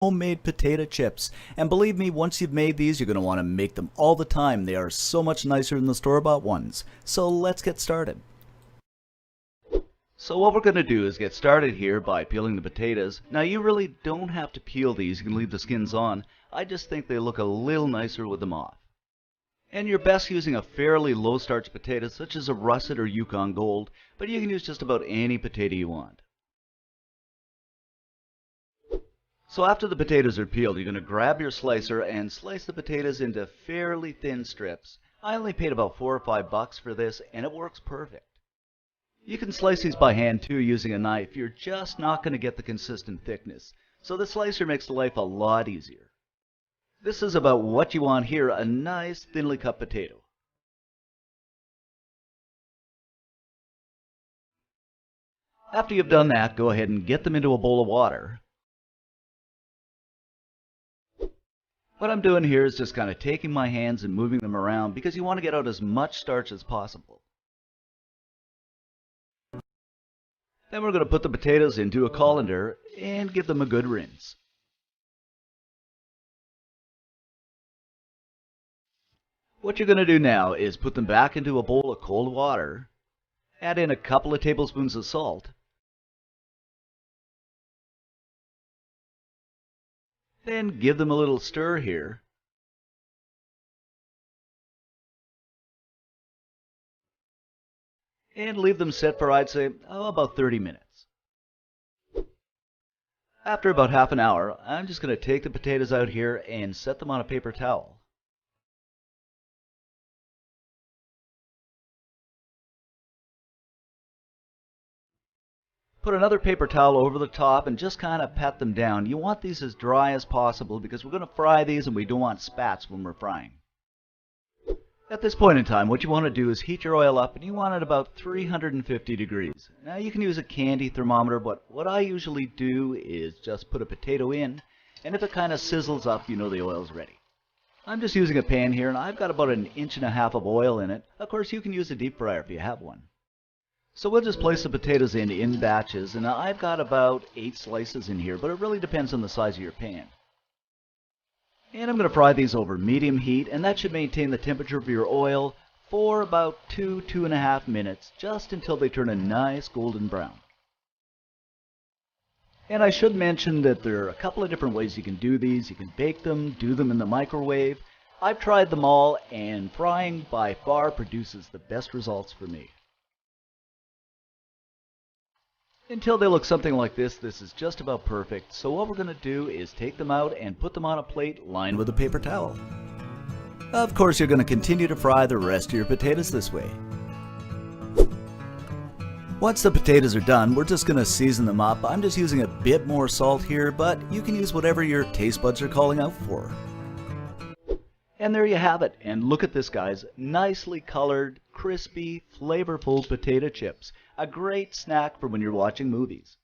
homemade potato chips. And believe me, once you've made these, you're going to want to make them all the time. They are so much nicer than the store-bought ones. So let's get started. So what we're going to do is get started here by peeling the potatoes. Now you really don't have to peel these, you can leave the skins on. I just think they look a little nicer with them off. And you're best using a fairly low starch potato such as a russet or Yukon Gold, but you can use just about any potato you want. So after the potatoes are peeled, you're going to grab your slicer and slice the potatoes into fairly thin strips. I only paid about $4 or $5 for this, and it works perfect. You can slice these by hand too using a knife. You're just not going to get the consistent thickness. So the slicer makes life a lot easier. This is about what you want here, a nice thinly cut potato. After you've done that, go ahead and get them into a bowl of water. What I'm doing here is just kind of taking my hands and moving them around because you want to get out as much starch as possible. Then we're going to put the potatoes into a colander and give them a good rinse. What you're going to do now is put them back into a bowl of cold water, add in a couple of tablespoons of salt, then give them a little stir here. And leave them set for, I'd say, about 30 minutes. After about half an hour, I'm just going to take the potatoes out here and set them on a paper towel. Put another paper towel over the top and just kind of pat them down. You want these as dry as possible because we're going to fry these and we don't want spats when we're frying. At this point in time, what you want to do is heat your oil up, and you want it about 350 degrees. Now you can use a candy thermometer, but what I usually do is just put a potato in, and if it kind of sizzles up, you know the oil's ready. I'm just using a pan here, and I've got about 1.5 inches of oil in it. Of course, you can use a deep fryer if you have one. So we'll just place the potatoes in batches, and I've got about 8 slices in here, but it really depends on the size of your pan. And I'm going to fry these over medium heat, and that should maintain the temperature of your oil for about 2–2.5 minutes, just until they turn a nice golden brown. And I should mention that there are a couple of different ways you can do these. You can bake them, do them in the microwave. I've tried them all, and frying by far produces the best results for me. Until they look something like this is just about perfect. So what we're going to do is take them out and put them on a plate lined with a paper towel. Of course, you're going to continue to fry the rest of your potatoes this way. Once the potatoes are done, we're just going to season them up. I'm just using a bit more salt here, but you can use whatever your taste buds are calling out for. And there you have it. And look at this, guys. Nicely colored, crispy, flavorful potato chips. A great snack for when you're watching movies.